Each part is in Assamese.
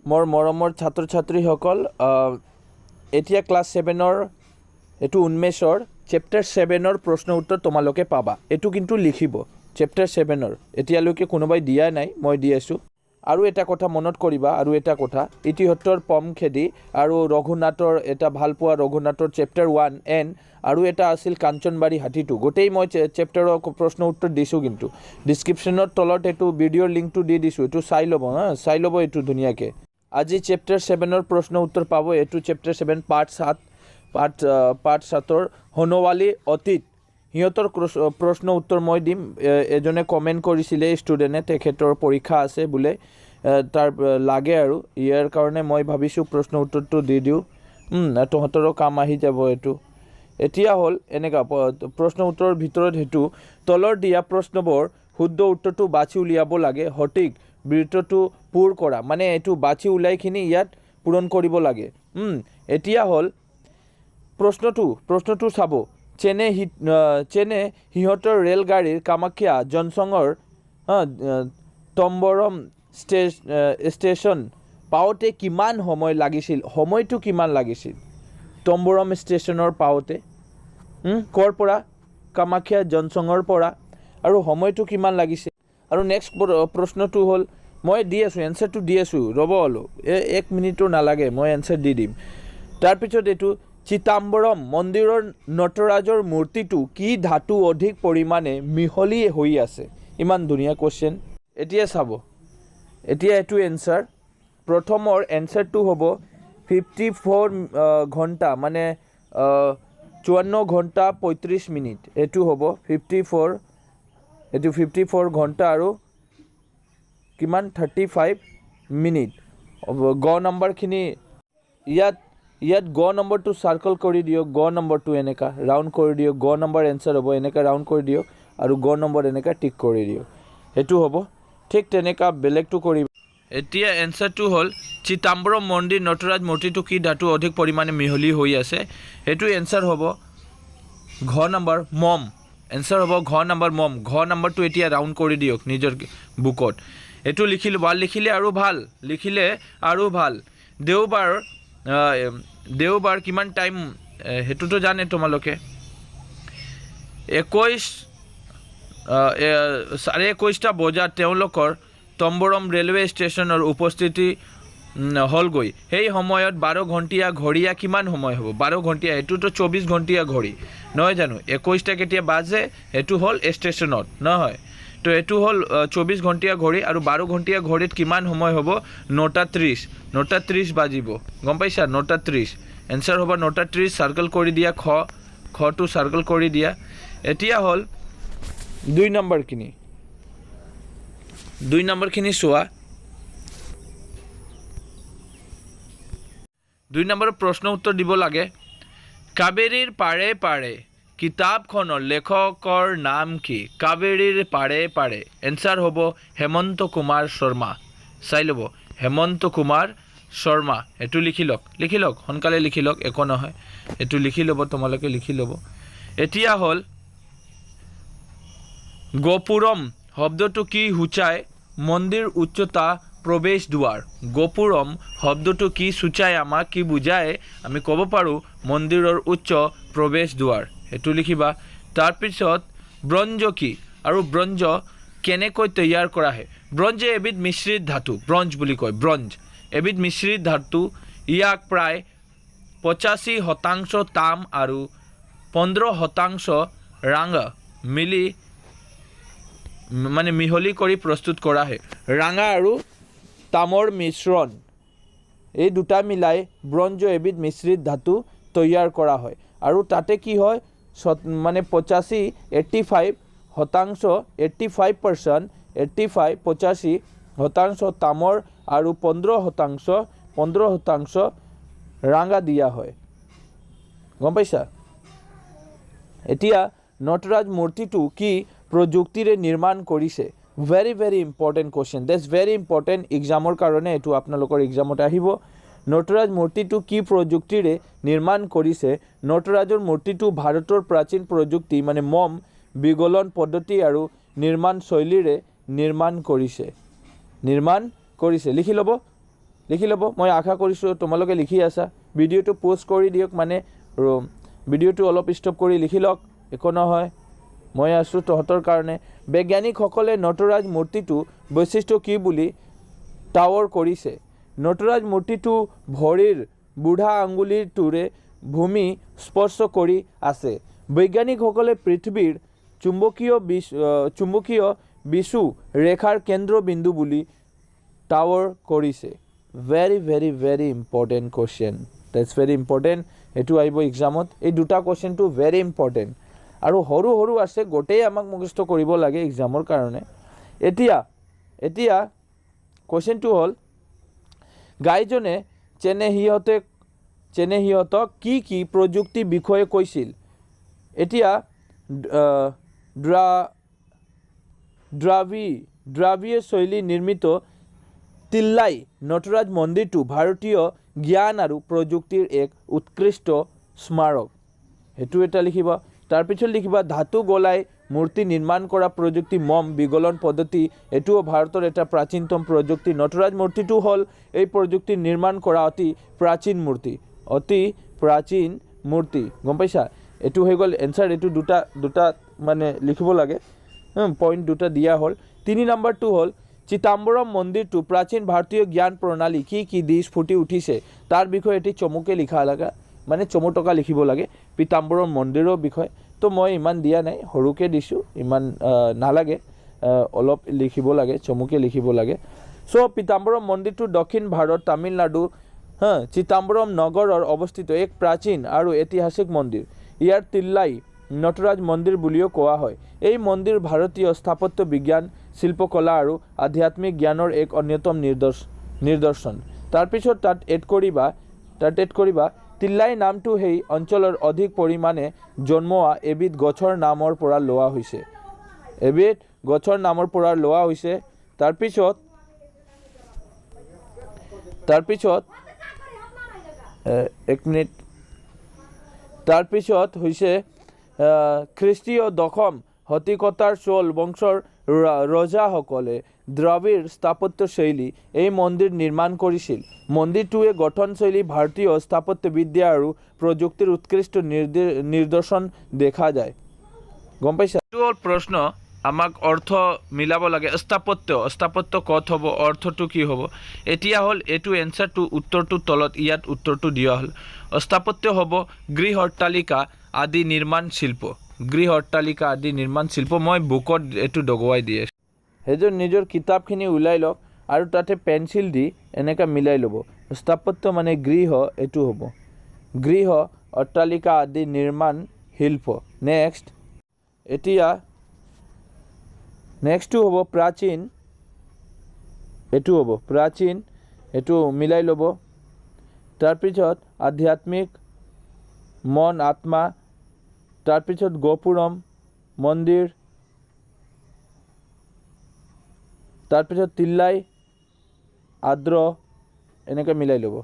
মোৰ মৰমৰ ছাত্ৰ ছাত্ৰীসকল, এতিয়া ক্লাছ 7-ৰ এইটো উন্মেষৰ চেপ্টাৰ 7-ৰ প্ৰশ্ন উত্তৰ তোমালোকে পাবা। এইটো কিন্তু লিখিব চেপ্টাৰ 7-ৰ। এতিয়ালৈকে কোনোবাই দিয়া নাই, মই দি আছোঁ। আৰু এটা কথা মনত কৰিবা, আৰু এটা কথা, ইতিহঁতৰ পম খেদি আৰু ৰঘুনাথৰ এটা ভালপোৱা ৰঘুনাথৰ চেপ্টাৰ 1 এন, আৰু এটা আছিল কাঞ্চনবাৰী হাতীটো। গোটেই মই চেপ্টাৰৰ প্ৰশ্ন উত্তৰ দিছোঁ, কিন্তু ডিছক্ৰিপশ্যনৰ তলত এইটো ভিডিঅ'ৰ লিংকটো দি দিছোঁ, এইটো চাই ল'ব চাই ল'ব এইটো ধুনীয়াকৈ। আজি চেপ্টাৰ 7-ৰ প্ৰশ্ন উত্তৰ পাব। এইটো চেপ্টাৰ 7 পাৰ্ট 7ৰ সোণোৱালী অতীত। সিহঁতৰ প্ৰশ্ন উত্তৰ মই দিম। এজনে কমেণ্ট কৰিছিলে ষ্টুডেণ্টে, তেখেতৰ পৰীক্ষা আছে বোলে, তাৰ লাগে আৰু ইয়াৰ কাৰণে মই ভাবিছোঁ প্ৰশ্ন উত্তৰটো দি দিওঁ, তহঁতৰো কাম আহি যাব এইটো। এতিয়া হ'ল এনেকুৱা প্ৰশ্ন উত্তৰৰ ভিতৰত সেইটো তলৰ দিয়া প্ৰশ্নবোৰ শুদ্ধ উত্তৰটো বাছি উলিয়াব লাগে, সঠিক বৃত্তটো পূৰ কৰা, মানে এইটো বাছি ওলাইখিনি ইয়াত পূৰণ কৰিব লাগে। এতিয়া হ'ল প্ৰশ্নটো চাব। চেনে সিহঁতৰ ৰেলগাড়ীৰ কামাখ্যা জংচনৰ তম্বৰম ষ্টেচন পাওঁতে কিমান সময় লাগিছিল? সময়টো কিমান লাগিছিল তম্বৰম ষ্টেচনৰ পাওঁতে? ক'ৰ পৰা? কামাখ্যা জংচনৰ পৰা। আৰু সময়টো কিমান লাগিছিল? আৰু নেক্সট প্ৰশ্নটো হ'ল, মই দি আছোঁ এনচাৰটো দি আছোঁ, ৰ'ব অলপ, 1 মিনিটো নালাগে, মই এনচাৰ দি দিম। তাৰপিছত এইটো চিদাম্বৰম মন্দিৰৰ নটৰাজৰ মূৰ্তিটো কি ধাতু অধিক পৰিমাণে মিহলি হৈ আছে? ইমান ধুনীয়া কুৱেশ্যন। এতিয়া চাব, এতিয়া এইটো এনচাৰ। প্ৰথমৰ এনচাৰটো হ'ব 54 ঘণ্টা, মানে 54 ঘণ্টা 35 মিনিট। এইটো হ'ব 54 ঘণ্টা আৰু কিমান 35 মিনিট। গ নম্বৰখিনি ইয়াত গ নম্বৰটো চাৰ্কল কৰি দিয়ক, গ নম্বৰটো এনেকা ৰাউণ্ড কৰি দিয়ক, গ নম্বৰ এনচাৰ হ'ব, এনেকৈ ৰাউণ্ড কৰি দিয়ক, আৰু গ নম্বৰ এনেকৈ টিক কৰি দিয়ক, সেইটো হ'ব। ঠিক তেনেকুৱা বেলেগটো কৰিব। এতিয়া এনচাৰটো হ'ল চিদাম্বৰম মন্দিৰ নটৰাজ মূৰ্তিটো কি ধাতু অধিক পৰিমাণে মিহলি হৈ আছে? সেইটো এনচাৰ হ'ব ঘ নম্বৰ মম। এনচাৰ হ'ব ঘ নম্বৰ মম। ঘ নম্বৰটো এতিয়া ৰাউণ্ড কৰি দিয়ক নিজৰ বুকত। এইটো লিখিলে আৰু ভাল। দেওবাৰ কিমান টাইম সেইটোতো জানে তোমালোকে, 21:30 বজাত তেওঁলোকৰ তম্বৰম ৰেলৱে ষ্টেচনৰ উপস্থিতি হ'লগৈ। সেই সময়ত 12 ঘণ্টীয়া ঘড়ীয়া কিমান সময় হ'ব? 12 ঘণ্টীয়া, এইটোতো 24 ঘণ্টীয়া ঘড়ী নহয় জানো? 21টা কেতিয়া বাজে, সেইটো হ'ল ষ্টেচনত, নহয় তো এইটো হ'ল 24 ঘণ্টীয়া ঘড়ী, আৰু 12 ঘণ্টীয়া ঘড়ীত কিমান সময় হ'ব? 9:30 বাজিব, গম পাইছা? 9:30 এনচাৰ হ'ব 9:30। চাৰ্কল কৰি দিয়া, খটো চাৰ্কল কৰি দিয়া। এতিয়া হ'ল 2 নম্বৰখিনি চোৱা। 2 নম্বৰৰ প্ৰশ্ন উত্তৰ দিব লাগে। কাবেৰীৰ পাৰে পাৰে কিতাপখনৰ লেখকৰ নাম কি? কাবেৰীৰ পাৰে পাৰে, এনচাৰ হ'ব হেমন্ত কুমাৰ শৰ্মা। চাই ল'ব, হেমন্ত কুমাৰ শৰ্মা। এইটো লিখি লওক, সোনকালে লিখি লওক, একো নহয়, এইটো লিখি ল'ব, তোমালোকে লিখি ল'ব। এতিয়া হ'ল গোপুৰম শব্দটো কি সূচায়? মন্দিৰ উচ্চতা প্ৰৱেশ দুৱাৰ। গোপুৰম শব্দটো কি সূচায়, আমাক কি বুজায়? আমি ক'ব পাৰোঁ মন্দিৰৰ উচ্চ প্ৰৱেশ দুৱাৰ, সেইটো লিখিবা। তাৰপিছত ব্ৰঞ্জ কি, আৰু ব্ৰঞ্জ কেনেকৈ তৈয়াৰ কৰা হয়? ব্ৰঞ্জ এবিধ মিশ্ৰিত ধাতু, ব্ৰঞ্জ বুলি কয়, ব্ৰঞ্জ এবিধ মিশ্ৰিত ধাতু। ইয়াক প্ৰায় 85% তাম আৰু 15% ৰাঙা মিহলি কৰি প্ৰস্তুত কৰা হয়। ৰাঙা আৰু তামৰ মিশ্ৰণ, এই দুটা মিলাই ব্ৰঞ্জ এবিধ মিশ্ৰিত ধাতু তৈয়াৰ কৰা হয়। আৰু তাতে কি হয়, মানে 85% তামৰ আৰু 15% ৰাঙা দিয়া হয়, গম পাইছা? এতিয়া নটৰাজ মূৰ্তিটো কি প্ৰযুক্তিৰে নিৰ্মাণ কৰিছে? Very very important question, that's very important এক্সামৰ কাৰণে, এইটো আপোনালোকৰ এক্সামত আহিব। নটৰাজ মূৰ্তিটো কি প্ৰযুক্তিৰে নিৰ্মাণ কৰিছে? নটৰাজৰ মূৰ্তিটো ভাৰতৰ প্ৰাচীন প্ৰযুক্তি, মানে মম বিগলন পদ্ধতি আৰু নিৰ্মাণ শৈলীৰে নিৰ্মাণ কৰিছে, লিখি ল'ব। লিখি ল'ব মই আশা কৰিছোঁ তোমালোকে লিখি আছা ভিডিঅ'টো পোষ্ট কৰি দিয়ক মানে ভিডিঅ'টো অলপ ষ্টপ কৰি লিখি লওক একো নহয় মই আছোঁ তহঁতৰ কাৰণে বৈজ্ঞানিকসকলে নটৰাজ মূৰ্তিটো বৈশিষ্ট্য কি বুলি টাৱৰ কৰিছে নটৰাজ মূৰ্তিটো ভৰিৰ বুঢ়া আঙুলিটোৰে ভূমি স্পৰ্শ কৰি আছে বৈজ্ঞানিকসকলে পৃথিৱীৰ চুম্বকীয় বিষু ৰেখাৰ কেন্দ্ৰবিন্দু বুলি টাৱৰ কৰিছে very very very important question that's very important এইটো আহিব এক্সামত এই দুটা কুৱেশ্যনটো ভেৰি ইম্পৰ্টেণ্ট আৰু সৰু সৰু আছে গোটেই আমাক মুখস্থ কৰিব লাগে এক্সামৰ কাৰণে এতিয়া কুৱেশ্যনটো হ'ল গাইজনে সিহঁতক কি প্ৰযুক্তি বিষয়ে কৈছিল এতিয়া দ্ৰাবিড়ীয় শৈলী নিৰ্মিত তিল্লাই নটৰাজ মন্দিৰটো ভাৰতীয় জ্ঞান আৰু প্ৰযুক্তিৰ এক উৎকৃষ্ট স্মাৰক সেইটো এটা লিখিব তাৰপিছত লিখিবা ধাতু গলাই মূৰ্তি নিৰ্মাণ কৰা প্ৰযুক্তি মম বিগলন পদ্ধতি এটোও ভাৰতৰ এটা প্ৰাচীনতম প্ৰযুক্তি নটৰাজ মূৰ্তিটো হ'ল এই প্ৰযুক্তি নিৰ্মাণ কৰা অতি প্ৰাচীন মূৰ্তি গম পাইছা এটো হৈ গ'ল এনসাৰ এটো দুটা মানে লিখিব লাগে পইণ্ট দুটা দিয়া হ'ল 3 নম্বৰটো হ'ল চিদাম্বৰম মন্দিৰটো প্ৰাচীন ভাৰতীয় জ্ঞান প্ৰণালী কি দিশ ফুটি উঠিছে তাৰ বিষয়ে এটি চমুকে লিখা লাগা মানে চমুটকা লিখিব লাগে পিতাম্বৰম মন্দিৰৰ বিষয়ে তো মই ইমান দিয়া নাই সৰুকে দিছোঁ ইমান নালাগে অলপ লিখিব লাগে চমুকে লিখিব লাগে সো পিতাম্বৰম মন্দিৰটো দক্ষিণ ভাৰত তামিলনাডু চিদাম্বৰম নগৰৰ অৱস্থিত এক প্ৰাচীন আৰু ঐতিহাসিক মন্দিৰ ইয়াৰ তিল্লাই নটৰাজ মন্দিৰ বুলিও কোৱা হয় এই মন্দিৰ ভাৰতীয় স্থাপত্য বিজ্ঞান শিল্পকলা আৰু আধ্যাত্মিক জ্ঞানৰ এক অন্যতম নিদৰ্শন তাৰপিছত তাত এড কৰিবা তিল্লাই নামটো সেই অঞ্চলৰ অধিক পৰিমাণে জন্মোৱা এবিধ গছৰ নামৰ পৰা লোৱা হৈছে তাৰপিছত এক মিনিট তাৰপিছত হৈছে খ্ৰীষ্টীয় দশম শতিকতাৰ চোল বংশৰ ৰজাসকলে দ্ৰাবিড় স্থাপত্য শৈলী এই মন্দিৰ নিৰ্মাণ কৰিছিল মন্দিৰটোৱে গঠনশৈলী ভাৰতীয় স্থাপত্যবিদ্যা আৰু প্ৰযুক্তিৰ উৎকৃষ্ট নিদৰ্শন দেখা যায় গম পাইছা এইটো প্ৰশ্ন আমাক অৰ্থ মিলাব লাগে স্থাপত্য কত হ'ব অৰ্থটো কি হ'ব এতিয়া হ'ল এইটো এনসাৰটো উত্তৰটো তলত ইয়াত উত্তৰটো দিয়া হ'ল স্থাপত্য হ'ব গৃহ অট্টালিকা আদি নিৰ্মাণ শিল্প মই বুকত এইটো দগোৱাই দিয়ে সেইজন নিজৰ কিতাপখিনি ওলাই লওক আৰু তাতে পেন্সিল দি এনেকা মিলাই ল'ব স্থাপত্য মানে গৃহ এইটো হ'ব গৃহ অট্টালিকা আদি নিৰ্মাণ শিল্প নেক্সটটো হ'ব প্ৰাচীন এইটো মিলাই ল'ব তাৰপিছত আধ্যাত্মিক মন আত্মা তাৰপিছত গোপুৰম মন্দিৰ তাৰপিছত তিল্লাই আদ্ৰ এনেকৈ মিলাই ল'ব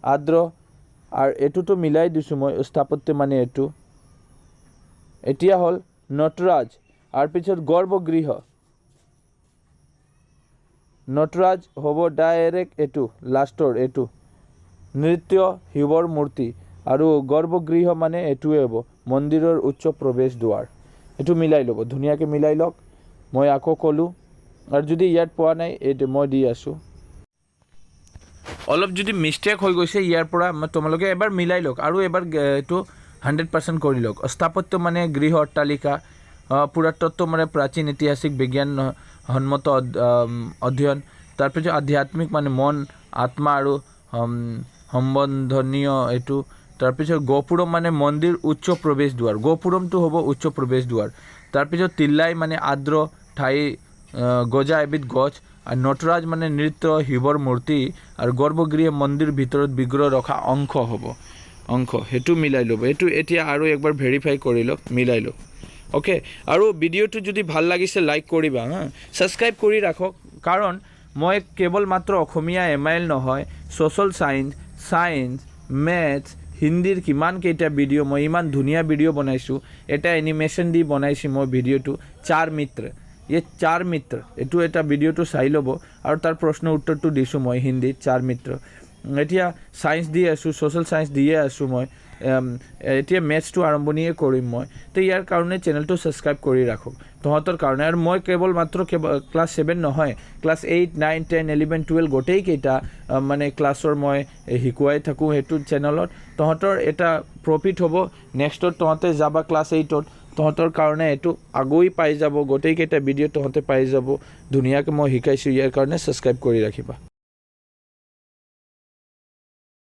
আদ্ৰ আৰু এইটোতো মিলাই দিছোঁ মই স্থাপত্য মানে এইটো এতিয়া হ'ল নটৰাজ আৰু পিছত গৰ্ভগৃহ নটৰাজ হ'ব ডাইৰেক্ট এইটো লাষ্টৰ এইটো নৃত্য শিৱৰ মূৰ্তি আৰু গৰ্ভগৃহ মানে এইটোৱে হ'ব মন্দিৰৰ উচ্চ প্ৰৱেশ দুৱাৰ এইটো মিলাই ল'ব ধুনীয়াকৈ মিলাই লওক মই আকৌ ক'লোঁ আৰু যদি ইয়াত পোৱা নাই এইটো মই দি আছোঁ অলপ যদি মিষ্টেক হৈ গৈছে ইয়াৰ পৰা তোমালোকে এবাৰ মিলাই লওক আৰু এবাৰ এইটো 100% কৰি লওক স্থাপত্য মানে গৃহ অট্টালিকা পুৰাতত্ত্ব মানে প্ৰাচীন ঐতিহাসিক বিজ্ঞান সন্মত অধ্যয়ন তাৰপিছত আধ্যাত্মিক মানে মন আত্মা আৰু সম্বন্ধনীয় এইটো তাৰপিছত গোপুৰম মানে মন্দিৰ উচ্চ প্ৰৱেশ দুৱাৰ গোপুৰমটো হ'ব উচ্চ প্ৰৱেশ দুৱাৰ তাৰপিছত তিল্লাই মানে আদ্ৰ ঠাই গজা এবিধ গছ আৰু নটৰাজ মানে নৃত্য শিৱৰ মূৰ্তি আৰু গৰ্ভগৃহ মন্দিৰ ভিতৰত বিগ্ৰহ ৰখা অংশ হ'ব সেইটো মিলাই ল'ব এইটো এতিয়া আৰু একবাৰ ভেৰিফাই কৰি লওক মিলাই লওক ওকে আৰু ভিডিঅ'টো যদি ভাল লাগিছে লাইক কৰিবা ছাবস্ক্ৰাইব কৰি ৰাখক কাৰণ মই কেৱল মাত্ৰ অসমীয়া এমআইএল নহয় ছ'চিয়েল সায়েন্স মেথছ হিন্দীৰ কিমান কেইটা ভিডিঅ' মই ইমান ধুনীয়া ভিডিঅ' বনাইছোঁ এটা এনিমেশ্যন দি বনাইছোঁ মই ভিডিঅ'টো ये चार मित्र एटू एटा भिडिओ चाई लब और तार प्रश्न उत्तर दिছোঁ मैं हिंदी चार मित्र एटिया साइंस दी आसो सोशल साइंस दिए आसो मैं एटिया मेथ्स आरम्भणिए करिम मैं तो यार कारण चेनेल सबसक्राइब कर राखो तहतर कारण और मैं केवल मात्र क्लास 7 নহয় क्लास 8 9 10 11 12 गोटेईकेटा माने क्लासर मैं शिकुवाई थाकूँ हेतु चेनेलत तहतर एटा प्रफिट हब नेक्स्टत तहते जाबा क्लास 8 तहतर कारण एटू आगुई पाई যাব गोटेईकेटा भिडिओ तहते पाई যাব धुनियाके मैं शिकाइছোঁ यार कारण सबसक्राइब कर राखिबा।